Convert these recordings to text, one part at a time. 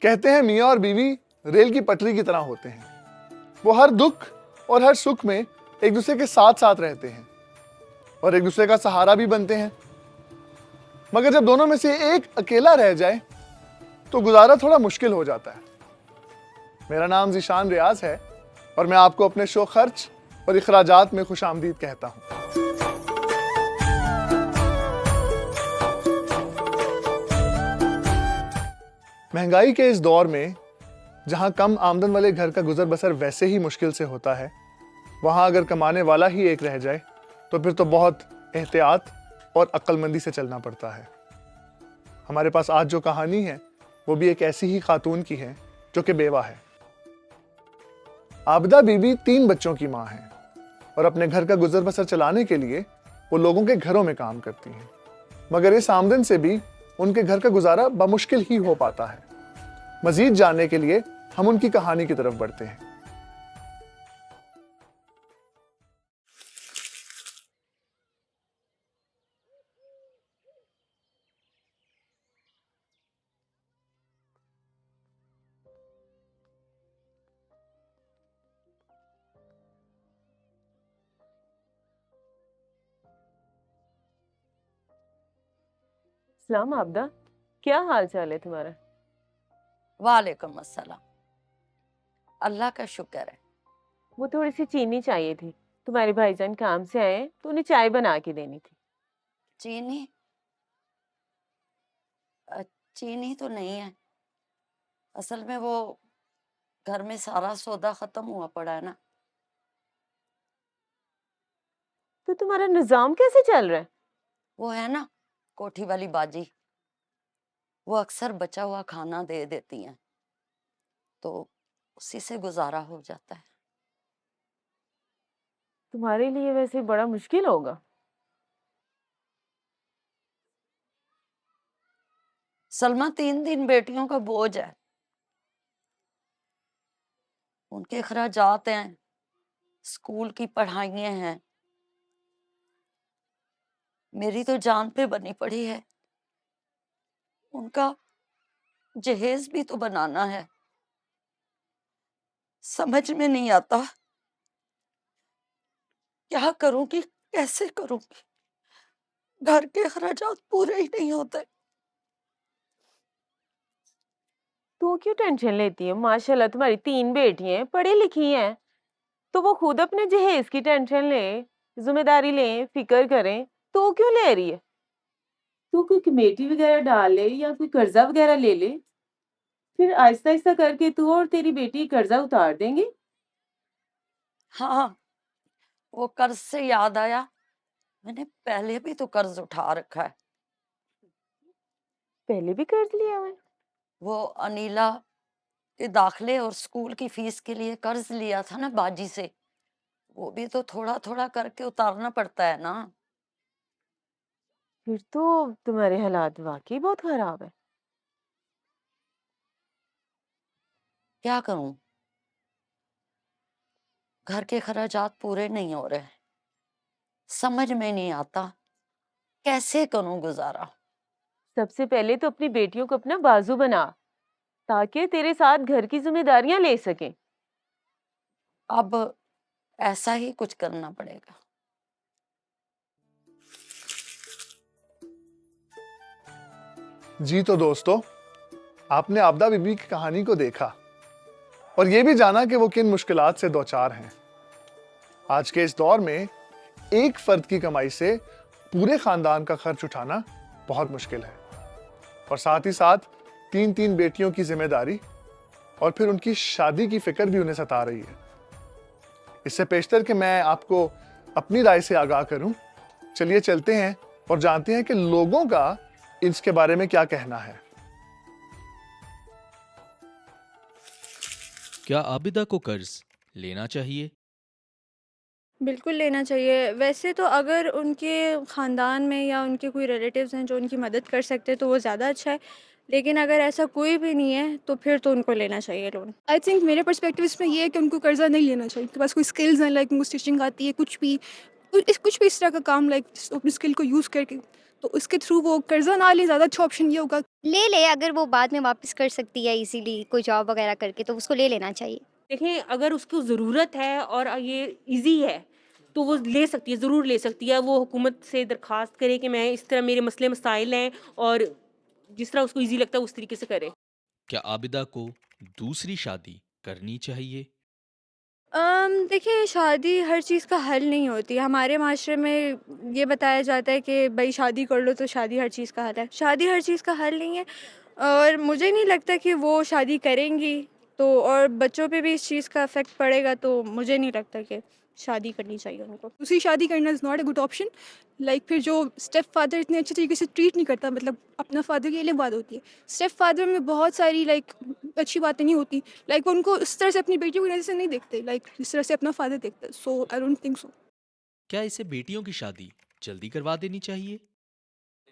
कहते हैं मियाँ और बीवी रेल की पटरी की तरह होते हैं। वो हर दुख और हर सुख में एक दूसरे के साथ साथ रहते हैं और एक दूसरे का सहारा भी बनते हैं। मगर जब दोनों में से एक अकेला रह जाए तो गुजारा थोड़ा मुश्किल हो जाता है। मेरा नाम ज़ीशान रियाज है और मैं आपको अपने शो खर्च और इखराजात में खुशामदीद कहता हूँ। महंगाई के इस दौर में जहां कम आमदन वाले घर का गुजर बसर वैसे ही मुश्किल से होता है, वहां अगर कमाने वाला ही एक रह जाए तो फिर तो बहुत एहतियात और अक्लमंदी से चलना पड़ता है। हमारे पास आज जो कहानी है वो भी एक ऐसी ही खातून की है जो कि बेवा है। आबिदा बीबी 3 बच्चों की मां है और अपने घर का गुजर बसर चलाने के लिए वो लोगों के घरों में काम करती हैं। मगर इस आमदन से भी उनके घर का गुजारा बमुश्किल ही हो पाता है। मजीद जानने के लिए हम उनकी कहानी की तरफ बढ़ते हैं। सलाम आबदा, क्या हाल चाल है तुम्हारा? वालेकुम अस्सलाम। अल्लाह का शुक्र है। वो थोड़ी सी चीनी चाहिए थी। तुम्हारे भाईजान काम से आए तो उन्हें चाय बना के देनी थी। चीनी? चीनी तो नहीं है। असल में वो घर में सारा सौदा खत्म हुआ पड़ा है ना। तो तुम्हारा निजाम कैसे चल रहा है? वो है ना कोठी वाली बाजी, वो अक्सर बचा हुआ खाना दे देती हैं, तो उसी से गुजारा हो जाता है। तुम्हारे लिए वैसे बड़ा मुश्किल होगा। सलमा 3 बेटियों का बोझ है, उनके अखराजात हैं, स्कूल की पढ़ाइयाँ हैं, मेरी तो जान पे बनी पड़ी है। उनका जहेज भी तो बनाना है। समझ में नहीं आता क्या करूंगी, कैसे करूंगी। घर के अखराजात पूरे ही नहीं होते। तू क्यों टेंशन लेती है? माशाल्लाह तुम्हारी 3 बेटियां हैं, पढ़ी लिखी हैं, तो वो खुद अपने जहेज की टेंशन ले, जिम्मेदारी ले, फिक्र करें। तो क्यों ले रही है? तू कोई कमेटी वगैरह डाल ले या कोई कर्जा वगैरह ले ले, फिर आहिस्ता आहिस्ता करके तू और तेरी बेटी कर्जा उतार देंगे। हाँ, वो कर्ज से याद आया, मैंने पहले भी तो कर्ज उठा रखा है। पहले भी कर्ज लिया हुआ है? वो अनीला के दाखिले और स्कूल की फीस के लिए कर्ज लिया था ना बाजी से, वो भी तो थोड़ा थोड़ा करके उतारना पड़ता है ना। फिर तो तुम्हारे हालात वाकई बहुत खराब है। क्या करूं, घर के खर्चात पूरे नहीं हो रहे, समझ में नहीं आता कैसे करूं गुजारा। सबसे पहले तो अपनी बेटियों को अपना बाजू बना, ताकि तेरे साथ घर की जिम्मेदारियां ले सकें। अब ऐसा ही कुछ करना पड़ेगा। जी तो दोस्तों, आपने आबिदा बीबी की कहानी को देखा और ये भी जाना कि वो किन मुश्किलात से दो चार हैं। आज के इस दौर में एक फर्द की कमाई से पूरे खानदान का खर्च उठाना बहुत मुश्किल है और साथ ही साथ 3 बेटियों की जिम्मेदारी और फिर उनकी शादी की फिक्र भी उन्हें सता रही है। इससे पेशतर कि मैं आपको अपनी राय से आगाह करूं, चलिए चलते हैं और जानते हैं कि लोगों का इसके बारे में क्या कहना है। क्या आबिदा को कर्ज लेना चाहिए? बिल्कुल लेना चाहिए। वैसे तो अगर उनके ख़ानदान में या उनके कोई रिलेटिव्स हैं जो उनकी मदद कर सकते हैं तो वो ज़्यादा अच्छा है, लेकिन अगर ऐसा कोई भी नहीं है तो फिर तो उनको लेना चाहिए लोन। आई थिंक मेरे पर्सपेक्टिव इसमें ये है कि उनको कर्जा नहीं लेना चाहिए। उनके पास कोई स्किल्स हैं, लाइक उनको स्टिचिंग आती है, कुछ भी इस तरह का काम, लाइक अपनी स्किल को यूज़ करके तो इसके थ्रू वो कर्जा ना ले, ज़्यादा अच्छा ऑप्शन ये होगा। ले ले, अगर वो बाद में वापस कर सकती है इजीली कोई जॉब वगैरह करके, तो उसको ले लेना चाहिए। देखें, अगर उसको ज़रूरत है और ये ईज़ी है, तो वो ले सकती है, ज़रूर ले सकती है। वो हुकूमत से दरख्वास्त करे कि मैं इस तरह मेरे मसले मसाइल हैं, और जिस तरह उसको ईज़ी लगता है उस तरीके से करे। क्या आबिदा को दूसरी शादी करनी चाहिए? देखिए, शादी हर चीज़ का हल नहीं होती। हमारे माशरे में ये बताया जाता है कि भई शादी कर लो तो शादी हर चीज़ का हल है। शादी हर चीज़ का हल नहीं है, और मुझे नहीं लगता कि वो शादी करेंगी तो, और बच्चों पे भी इस चीज़ का इफ़ेक्ट पड़ेगा, तो मुझे नहीं लगता कि शादी करनी चाहिए उनको। दूसरी शादी करना is not a good option. Like फिर जो स्टेप फादर इतने अच्छे तरीके से ट्रीट नहीं करता, मतलब अपना फादर की अलग बात होती है, स्टेप फादर में बहुत सारी लाइक अच्छी बातें नहीं होती। लाइक वो उनको इस तरह से अपनी बेटियों की नज़र से नहीं देखते, लाइक जिस तरह से अपना फादर देखता है। सो आई डोंट थिंक सो। क्या इसे बेटियों की शादी जल्दी करवा देनी चाहिए?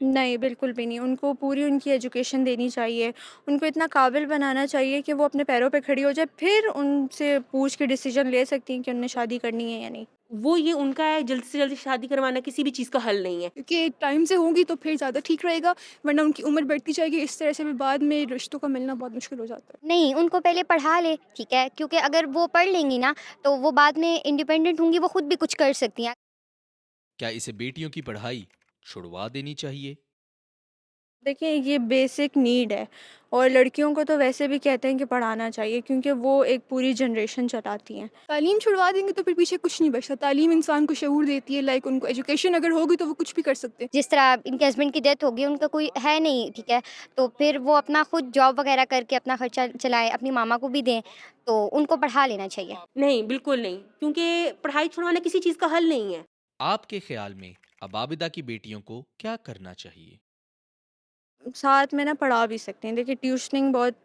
नहीं, बिल्कुल भी नहीं। उनको पूरी उनकी एजुकेशन देनी चाहिए, उनको इतना काबिल बनाना चाहिए कि वो अपने पैरों पे खड़ी हो जाए, फिर उनसे पूछ के डिसीज़न ले सकती हैं कि उन्हें शादी करनी है या नहीं। वो ये उनका है, जल्द से जल्द शादी करवाना किसी भी चीज़ का हल नहीं है। क्योंकि टाइम से होंगी तो फिर ज़्यादा ठीक रहेगा, वरना उनकी उम्र बढ़ती जाएगी, इस तरह से भी बाद में रिश्तों का मिलना बहुत मुश्किल हो जाता है। नहीं, उनको पहले पढ़ा ले, ठीक है, क्योंकि अगर वो पढ़ लेंगी ना तो वो बाद में इंडिपेंडेंट होंगी, वो खुद भी कुछ कर सकती हैं। क्या इसे बेटियों की पढ़ाई छुड़वा देनी चाहिए? देखिए, ये बेसिक नीड है, और लड़कियों को तो वैसे भी कहते हैं कि पढ़ाना चाहिए, क्योंकि वो एक पूरी जनरेशन चलाती हैं। तालीम छुड़वा देंगे तो फिर पीछे कुछ नहीं बचता। तालीम इंसान को शऊर देती है, लाइक उनको एजुकेशन अगर होगी तो वो कुछ भी कर सकते हैं। जिस तरह इनके हस्बैंड की डेथ हो गई, उनका कोई है नहीं, ठीक है, तो फिर वो अपना खुद जॉब वगैरह करके अपना खर्चा चलाएं, अपनी मामा को भी दें, तो उनको पढ़ा लेना चाहिए। नहीं, बिल्कुल नहीं, क्योंकि पढ़ाई छुड़वाना किसी चीज़ का हल नहीं है। आपके ख्याल में अब आबिदा की बेटियों को क्या करना चाहिए? साथ में ना पढ़ा भी सकते हैं। देखिए, ट्यूशनिंग बहुत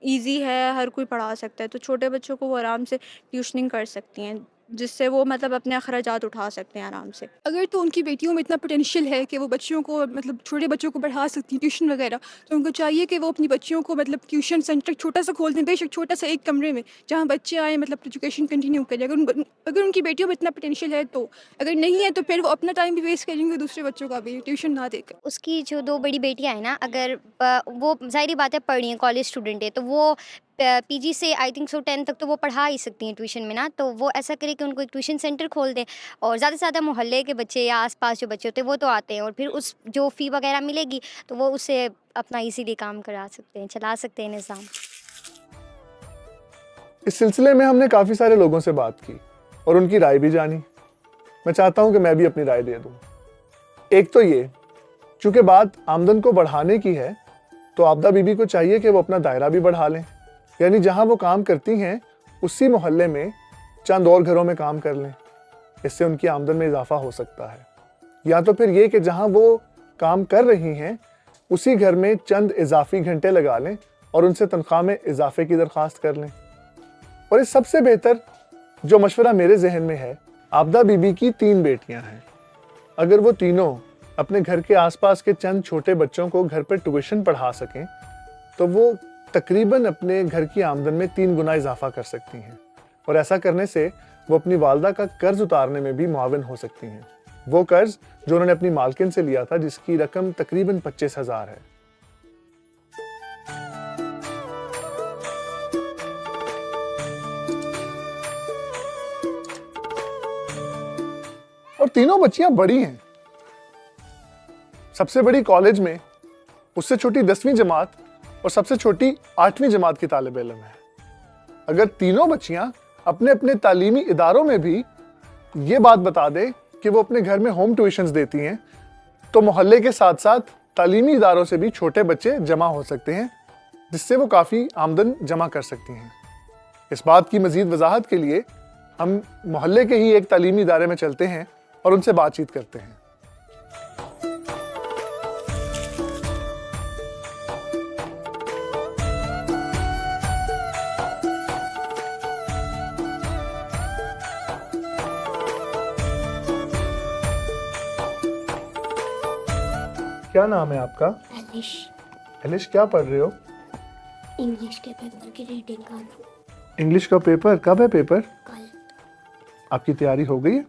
ईज़ी है, हर कोई पढ़ा सकता है, तो छोटे बच्चों को वो आराम से ट्यूशनिंग कर सकती हैं, जिससे वो मतलब अपने अखराजात उठा सकते हैं आराम से। अगर तो उनकी बेटियों में इतना पोटेंशियल है कि वो बच्चों को, मतलब छोटे बच्चों को पढ़ा सकती हैं ट्यूशन वगैरह, तो उनको चाहिए कि वो अपनी बच्चियों को मतलब ट्यूशन सेंटर छोटा सा खोल दें, बेशक छोटा सा एक कमरे में, जहाँ बच्चे आए मतलब एजुकेशन कंटिन्यू करें। अगर उनकी बेटियों में इतना पोटेंशियल है तो, अगर नहीं है तो फिर वो अपना टाइम भी वेस्ट करेंगे दूसरे बच्चों का भी ट्यूशन ना देकर। उसकी जो 2 बड़ी बेटियाँ हैं ना, अगर वो ज़ाहिर-सी बात है पढ़ रही हैं, कॉलेज स्टूडेंट है, तो वो पीजी से आई थिंक सो 10 तक तो वो पढ़ा ही सकती हैं ट्यूशन में ना, तो वो ऐसा करे कि उनको एक ट्यूशन सेंटर खोल दें, और ज़्यादा से ज़्यादा मोहल्ले के बच्चे या आस-पास जो बच्चे होते हैं वो तो आते हैं, और फिर उस जो फ़ी वगैरह मिलेगी तो वो उससे अपना इज़ीली काम करा सकते हैं, चला सकते हैं निज़ाम। इस सिलसिले में हमने काफ़ी सारे लोगों से बात की और उनकी राय भी जानी। मैं चाहता हूं कि मैं भी अपनी राय दे दूं। एक तो ये, चूंकि बात आमदन को बढ़ाने की है, तो आबिदा बीबी को चाहिए कि वो अपना दायरा भी बढ़ा लें, यानी जहां वो काम करती हैं उसी मोहल्ले में चंद और घरों में काम कर लें। इससे उनकी आमदन में इजाफा हो सकता है। या तो फिर ये कि जहां वो काम कर रही हैं उसी घर में चंद इजाफी घंटे लगा लें और उनसे तनख्वाह में इजाफे की दरख्वास्त कर लें। और इस सबसे बेहतर जो मशवरा मेरे जहन में है, आबिदा बीबी की 3 बेटियां हैं। अगर वो तीनों अपने घर के आसपास के चंद छोटे बच्चों को घर पर ट्यूशन पढ़ा सकें तो वो तकरीबन अपने घर की आमदन में 3 गुना इजाफा कर सकती हैं, और ऐसा करने से वो अपनी वालदा का कर्ज उतारने में भी मुआविन हो सकती हैं। वो कर्ज जो उन्होंने अपनी मालकिन से लिया था, जिसकी रकम तकरीबन 25,000 है। और तीनों बच्चियां बड़ी हैं, सबसे बड़ी कॉलेज में, उससे छोटी 10वीं जमात और सबसे छोटी 8वीं जमात की तालिब इल्म है। अगर तीनों बच्चियां अपने अपने तालीमी इदारों में भी ये बात बता दे कि वो अपने घर में होम ट्यूशंस देती हैं, तो मोहल्ले के साथ साथ तालीमी इदारों से भी छोटे बच्चे जमा हो सकते हैं, जिससे वो काफ़ी आमदन जमा कर सकती हैं। इस बात की मज़ीद वजाहत के लिए हम मोहल्ले के ही एक तालीमी इदारे में चलते हैं और उनसे बातचीत करते हैं। क्या नाम है आपका? एलिश। एलिश, क्या पढ़ रहे हो? इंग्लिश के पेपर की रीडिंग कर रहा हूँ। इंग्लिश का पेपर कब है? पेपर कल। आपकी तैयारी हो गई है?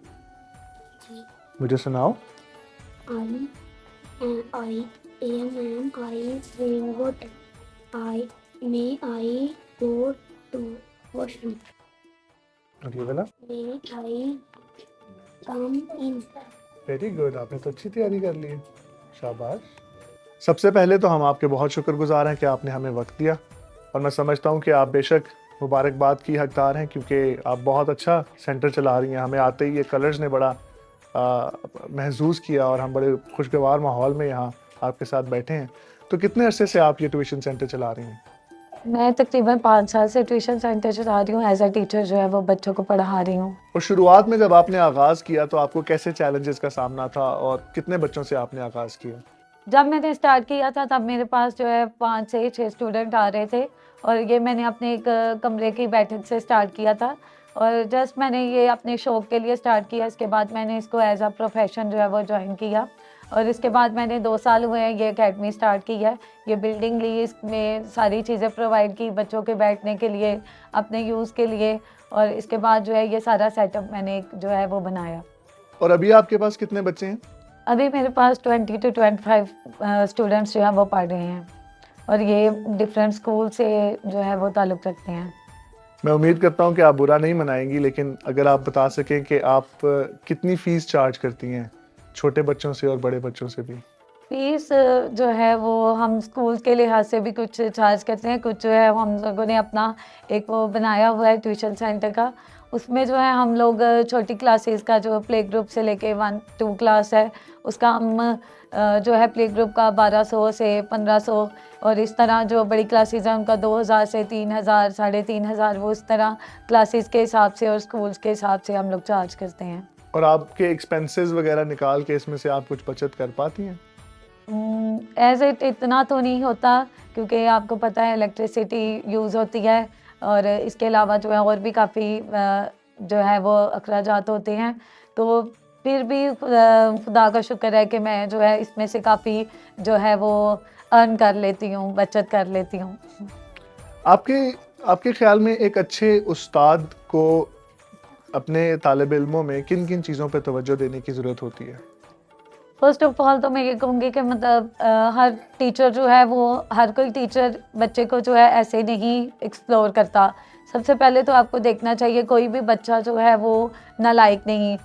जी। मुझे सुनाओ। आलू, rainbow. May I go to washroom? और ये वाला? May I come in? Very good, आपने तो अच्छी तैयारी कर ली है, शाबाश। सबसे पहले तो हम आपके बहुत शुक्रगुजार हैं कि आपने हमें वक्त दिया, और मैं समझता हूँ कि आप बेशक मुबारकबाद की हकदार हैं, क्योंकि आप बहुत अच्छा सेंटर चला रही हैं। हमें आते ही ये कलर्स ने बड़ा महसूस किया, और हम बड़े खुशगवार माहौल में यहाँ आपके साथ बैठे हैं। तो कितने अरसे से आप ये ट्यूशन सेंटर चला रही हैं? मैं तकरीबन 5 साल से ट्यूशन सेंटर चला रही हूँ। एज अ टीचर जो है वो बच्चों को पढ़ा रही हूँ। और शुरुआत में जब आपने आगाज़ किया तो आपको कैसे चैलेंजेस का सामना था, और कितने बच्चों से आपने आगाज़ किया? जब मैंने स्टार्ट किया था तब मेरे पास जो है 5 से 6 स्टूडेंट आ रहे थे, और ये मैंने अपने एक कमरे की बैठक से स्टार्ट किया था, और जस्ट मैंने ये अपने शौक़ के लिए स्टार्ट किया। इसके बाद मैंने इसको एज अ प्रोफेशन जो है वो ज्वाइन किया, और इसके बाद मैंने 2 साल हुए हैं ये एकेडमी स्टार्ट की है। ये बिल्डिंग ली, इसमें सारी चीज़ें प्रोवाइड की बच्चों के बैठने के लिए, अपने यूज़ के लिए, और इसके बाद जो है ये सारा सेटअप मैंने जो है वो बनाया। और अभी आपके पास कितने बच्चे हैं? अभी मेरे पास 20 to 25 स्टूडेंट्स जो हैं वो पढ़ रहे हैं, और ये डिफरेंट स्कूल से जो है वो ताल्लुक़ रखते हैं। मैं उम्मीद करता हूँ कि आप बुरा नहीं मनाएंगी, लेकिन अगर आप बता सकें कि आप कितनी फ़ीस चार्ज करती हैं, छोटे बच्चों से और बड़े बच्चों से भी? फीस जो है वो हम स्कूल के लिहाज से भी कुछ चार्ज करते हैं, कुछ जो है हम लोगों ने अपना एक वो बनाया हुआ है ट्यूशन सेंटर का। उसमें जो है हम लोग छोटी क्लासेस का जो प्ले ग्रुप से लेके 1-2 क्लास है, उसका हम जो है प्ले ग्रुप का 1200 से 1500, और इस तरह जो बड़ी क्लासेस हैं उनका 2000 से 3000, 3500, वो इस तरह क्लासेस के हिसाब से और स्कूल्स के हिसाब से हम लोग चार्ज करते हैं। और आपके एक्सपेंसेस वगैरह निकाल के इसमें से आप कुछ बचत कर पाती हैं? एज इट इतना तो नहीं होता, क्योंकि आपको पता है इलेक्ट्रिसिटी यूज़ होती है, और इसके अलावा जो है और भी काफ़ी जो है वो अखराजात होते हैं। तो फिर भी खुदा का शुक्र है कि मैं जो है इसमें से काफ़ी जो है वो अर्न कर लेती हूँ, बचत कर लेती हूँ। आपके ख्याल में एक अच्छे उस्ताद को अपने तालिब इल्मों में किन किन चीज़ों पर तवज्जो देने की ज़रूरत होती है? फर्स्ट ऑफ ऑल तो मैं ये कहूँगी कि मतलब हर टीचर जो है वो, हर कोई टीचर बच्चे को जो है ऐसे नहीं एक्सप्लोर करता। सबसे पहले तो आपको देखना चाहिए कोई भी बच्चा जो है वो नालायक नहीं।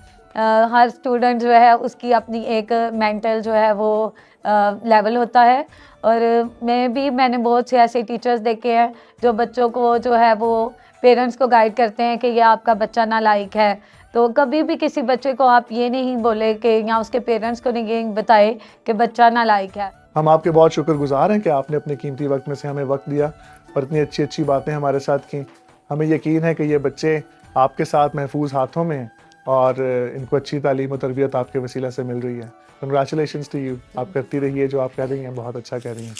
हर स्टूडेंट जो है उसकी अपनी एक मेंटल जो है वो लेवल होता है, और मैंने बहुत से ऐसे टीचर्स देखे हैं जो बच्चों को जो है वो पेरेंट्स को गाइड करते हैं कि ये आपका बच्चा नालायक है। तो कभी भी किसी बच्चे को आप ये नहीं बोले कि या उसके पेरेंट्स को नहीं बताए कि बच्चा नालायक है। हम आपके बहुत शुक्रगुजार हैं कि आपने अपने कीमती वक्त में से हमें वक्त दिया और इतनी अच्छी अच्छी बातें हमारे साथ की। हमें यकीन है कि ये बच्चे आपके साथ महफूज हाथों में हैं, और इनको अच्छी तालीम और तरबियत आपके वसीला से मिल रही है। Congratulations to you. आप करती रहिए जो आप कह रही हैं, बहुत अच्छा कह रही हैं।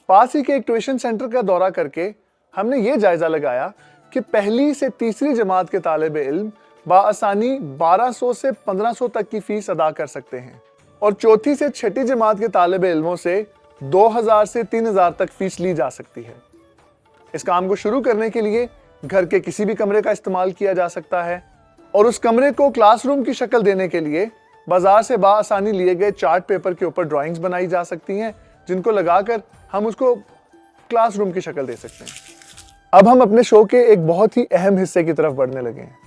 पास ही के एक ट्यूशन सेंटर का दौरा करके हमने ये जायज़ा लगाया कि पहली से तीसरी जमात के तालिब इल्म बाआसानी 1200 से 1500 तक की फ़ीस अदा कर सकते हैं, और चौथी से छठी जमात के तालिब इल्मों से 2000 से 3000 तक फ़ीस ली जा सकती है। इस काम को शुरू करने के लिए घर के किसी भी कमरे का इस्तेमाल किया जा सकता है, और उस कमरे को क्लासरूम की शक्ल देने के लिए बाजार से बाआसानी लिए गए चार्ट पेपर के ऊपर ड्राइंग्स बनाई जा सकती हैं, जिनको लगाकर हम उसको क्लासरूम की शक्ल दे सकते हैं। अब हम अपने शो के एक बहुत ही अहम हिस्से की तरफ बढ़ने लगे हैं,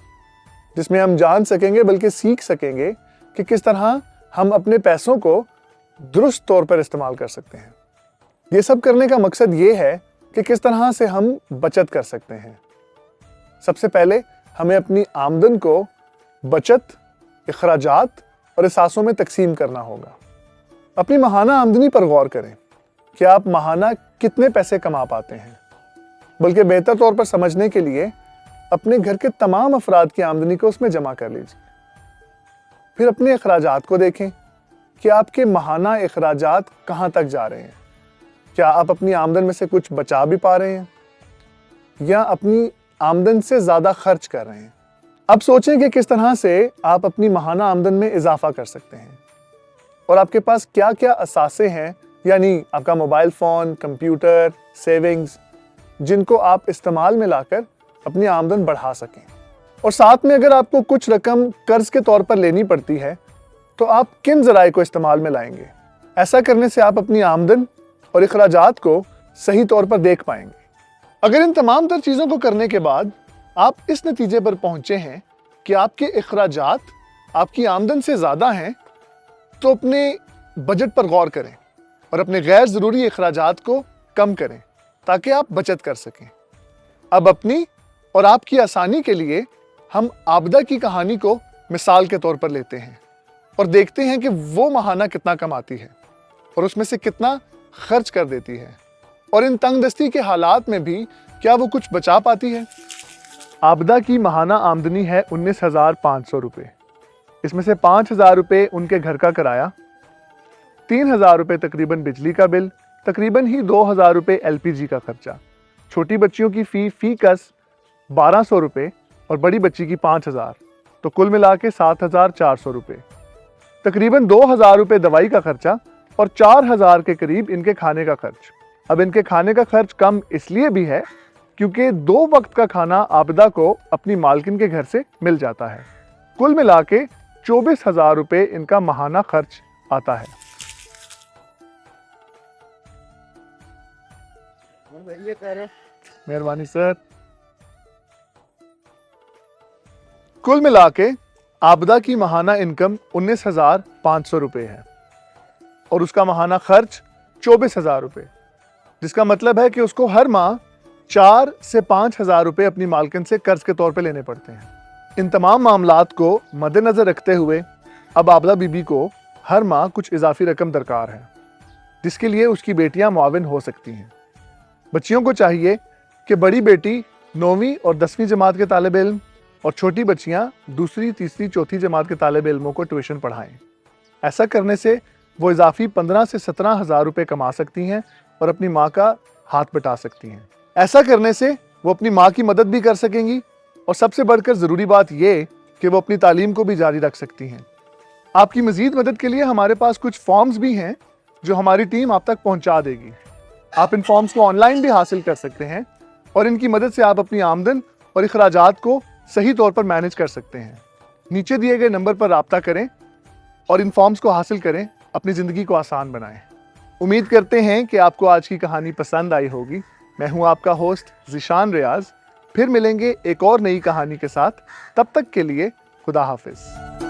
जिसमें हम जान सकेंगे बल्कि सीख सकेंगे कि किस तरह हम अपने पैसों को दुरुस्त तौर पर इस्तेमाल कर सकते हैं। ये सब करने का मकसद ये है कि किस तरह से हम बचत कर सकते हैं। सबसे पहले हमें अपनी आमदन को बचत, अखराजात और एहसासों में तकसीम करना होगा। अपनी माहाना आमदनी पर गौर करें कि आप माहाना कितने पैसे कमा पाते हैं, बल्कि बेहतर तौर पर समझने के लिए अपने घर के तमाम अफराद की आमदनी को उसमें जमा कर लीजिए। फिर अपने अखराजात को देखें कि आपके माहाना अखराजात कहाँ तक जा रहे हैं। क्या आप अपनी आमदन में से कुछ बचा भी पा रहे हैं, या अपनी आमदन से ज़्यादा खर्च कर रहे हैं? अब सोचें कि किस तरह से आप अपनी माहाना आमदन में इजाफा कर सकते हैं, और आपके पास क्या क्या असासे हैं, यानी आपका मोबाइल फ़ोन, कंप्यूटर, सेविंग्स, जिनको आप इस्तेमाल में लाकर अपनी आमदन बढ़ा सकें। और साथ में अगर आपको कुछ रकम कर्ज के तौर पर लेनी पड़ती है, तो आप किन ज़राए को इस्तेमाल में लाएंगे? ऐसा करने से आप अपनी आमदन और अखराजात को सही तौर पर देख पाएंगे। अगर इन तमाम तर चीज़ों को करने के बाद आप इस नतीजे पर पहुंचे हैं कि आपके अखराजात आपकी आमदन से ज़्यादा हैं, तो अपने बजट पर गौर करें और अपने गैर ज़रूरी अखराजात को कम करें ताकि आप बचत कर सकें। अब अपनी और आपकी आसानी के लिए हम आबदा की कहानी को मिसाल के तौर पर लेते हैं और देखते हैं कि वो माहाना कितना कमाती है और उसमें से कितना खर्च कर देती है, और इन तंगदस्ती के हालात में भी क्या वो कुछ बचा पाती है। आबदा की माहाना आमदनी है 19,500 रुपये। इसमें से 5,000 रुपये उनके घर का किराया, 3,000 रुपये तकरीबन बिजली का बिल, तकरीबन ही 2,000 रुपये LPG का खर्चा, छोटी बच्चियों की फ़ी कस 1,200 रुपये और बड़ी बच्ची की 5,000, तो कुल मिला के 7,400 रुपये। तकरीबन 2,000 रुपये दवाई का खर्चा और 4,000 के करीब इनके खाने का खर्च। अब इनके खाने का खर्च कम इसलिए भी है क्योंकि 2 वक्त का खाना आबदा को अपनी मालकिन के घर से मिल जाता है। कुल मिला के 24,000 रुपये इनका माहाना खर्च आता है। मेहरबानी सर। कुल मिला के आबदा की माहाना इनकम 19,500 रुपये है और उसका माहाना खर्च 24,000 रुपये, जिसका मतलब है कि उसको हर माह 4 से 5,000 रुपये अपनी मालकिन से कर्ज के तौर पे लेने पड़ते हैं। इन तमाम मामलात को मद्देनज़र रखते हुए अब आबदा बीबी को हर माह कुछ इजाफी रकम दरकार है, जिसके लिए उसकी बेटियां मुआविन हो सकती हैं। बच्चियों को चाहिए कि बड़ी बेटी 9वीं और 10वीं जमात के तालिब इल्म और छोटी बच्चियां 2री, 3री, 4थी जमात के तालिब इल्मों को ट्यूशन पढ़ाएं। ऐसा करने से वो इजाफी 15 से 17,000 रुपये कमा सकती हैं और अपनी माँ का हाथ बटा सकती हैं। ऐसा करने से वो अपनी माँ की मदद भी कर सकेंगी और सबसे बढ़कर ज़रूरी बात ये कि वो अपनी तालीम को भी जारी रख सकती हैं। आपकी मज़ीद मदद के लिए हमारे पास कुछ फॉर्म्स भी हैं जो हमारी टीम आप तक पहुँचा देगी। आप इन फॉर्म्स को ऑनलाइन भी हासिल कर सकते हैं और इनकी मदद से आप अपनी आमदन और अखराजात को सही तौर पर मैनेज कर सकते हैं। नीचे दिए गए नंबर पर राब्ता करें और इन फॉर्म्स को हासिल करें, अपनी ज़िंदगी को आसान बनाएं। उम्मीद करते हैं कि आपको आज की कहानी पसंद आई होगी। मैं हूं आपका होस्ट ज़ीशान रियाज। फिर मिलेंगे एक और नई कहानी के साथ। तब तक के लिए खुदा हाफिज़।